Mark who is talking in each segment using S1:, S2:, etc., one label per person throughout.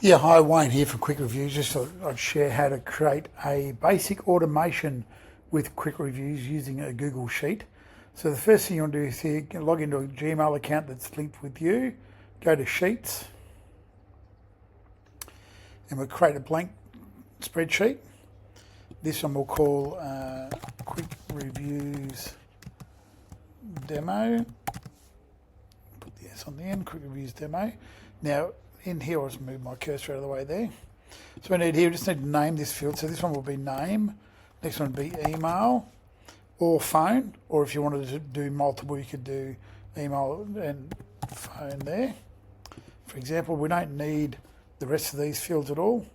S1: Yeah, hi, Wayne here from Quick Reviews. Just thought I'd share how to create a basic automation with Quick Reviews using a Google Sheet. So the first thing you want to do is here, log into a Gmail account that's linked with you, go to Sheets, and we'll create a blank spreadsheet. This one we'll call Quick Reviews Demo. Put the S on the end, Quick Reviews Demo. Now, in here, I'll just move my cursor out of the way there. So we need here, we just need to name this field. So this one will be name, next one will be email or phone, or if you wanted to do multiple, you could do email and phone there. For example, we don't need the rest of these fields at all.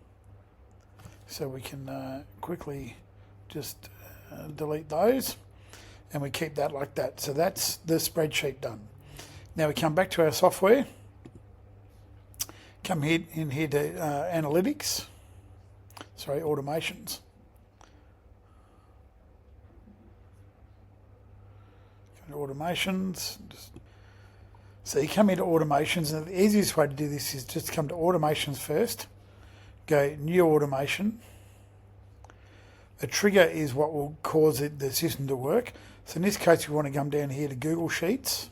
S1: So we can quickly just delete those, and we keep that like that. So that's the spreadsheet done. Now we come back to our software. Come here in here to analytics, automations. Go to automations. So you come into automations, and the easiest way to do this is just come to automations first. Go new automation. A trigger is what will cause the system to work. So in this case, we want to come down here to Google Sheets.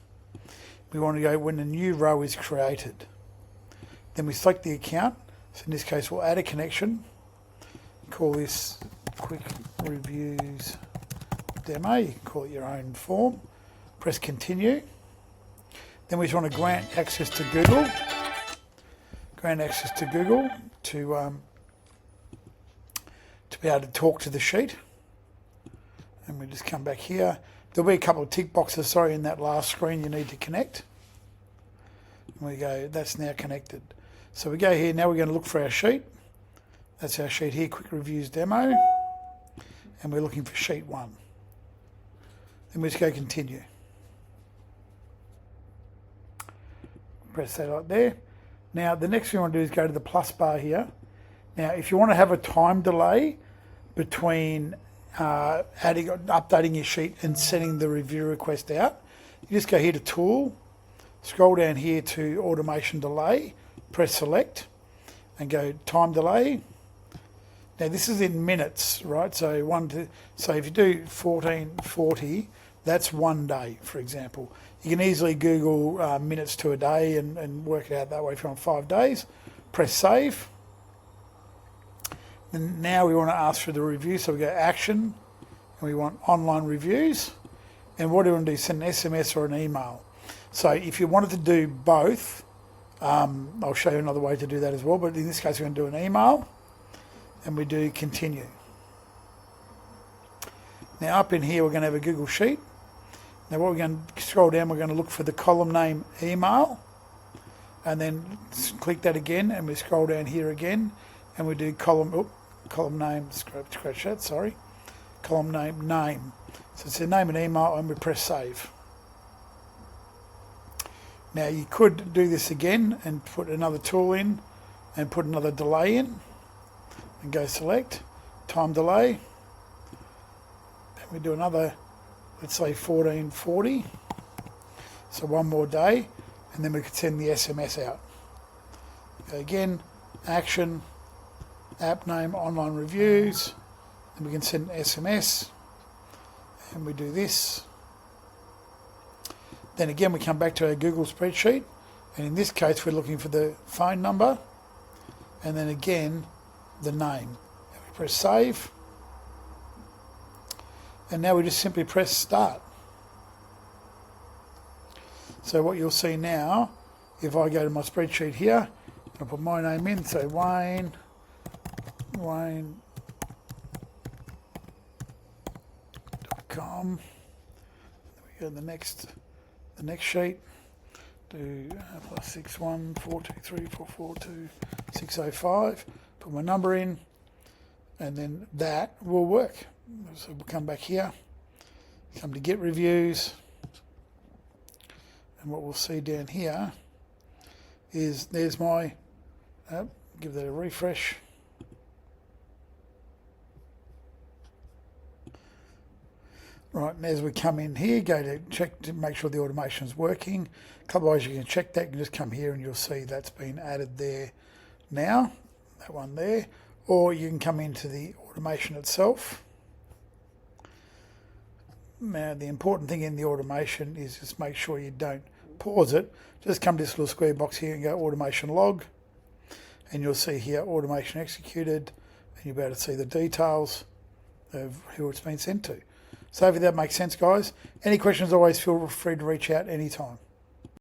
S1: We want to go when a new row is created. Then we select the account. So in this case, we'll add a connection. Call this Quick Reviews Demo. You can call it your own form. Press continue. Then we just want to grant access to Google. Grant access to Google to be able to talk to the sheet. And we just come back here. There'll be a couple of tick boxes, in that last screen you need to connect. And we go, that's now connected. So we go here, now we're going to look for our sheet. That's our sheet here, Quick Reviews Demo. And we're looking for sheet 1. Then we just go continue. Press that right there. Now the next thing we want to do is go to the plus bar here. Now if you want to have a time delay between updating your sheet and sending the review request out, you just go here to Tool, scroll down here to Automation Delay, press select and go time delay. Now this is in minutes, right? So if you do 1440, that's 1 day, for example. You can easily Google minutes to a day and work it out that way if you want 5 days. Press save. And now we want to ask for the review, so we go action and we want online reviews. And what do we want to do? Send an SMS or an email. So if you wanted to do both, I'll show you another way to do that as well, but in this case we're going to do an email and we do continue. Now up in here we're going to have a Google Sheet. Now what we're going to scroll down, we're going to look for the column name email and then click that again and we scroll down here again and we do column name, scratch that, sorry, column name. So it's a name and email and we press save. Now you could do this again and put another tool in and put another delay in and go select, time delay. And we do another, let's say 1440. So 1 more day and then we could send the SMS out. Go again, action, app name, online reviews, and we can send an SMS and we do this. Then again we come back to our Google spreadsheet and in this case we're looking for the phone number and then again the name. And we press save and now we just simply press start. So what you'll see now, if I go to my spreadsheet here, I'll put my name in, so Wayne, Wayne.com. We go to the next sheet, do +61 423 442 605, put my number in, and then that will work. So we'll come back here, come to get reviews, and what we'll see down here is there's my, give that a refresh. Right, and as we come in here, go to check to make sure the automation is working. A couple of ways you can check that. You can just come here and you'll see that's been added there now, that one there, or you can come into the automation itself. Now, the important thing in the automation is just make sure you don't pause it. Just come to this little square box here and go automation log, and you'll see here automation executed, and you'll be able to see the details of who it's been sent to. So hopefully that makes sense, guys. Any questions, always feel free to reach out anytime.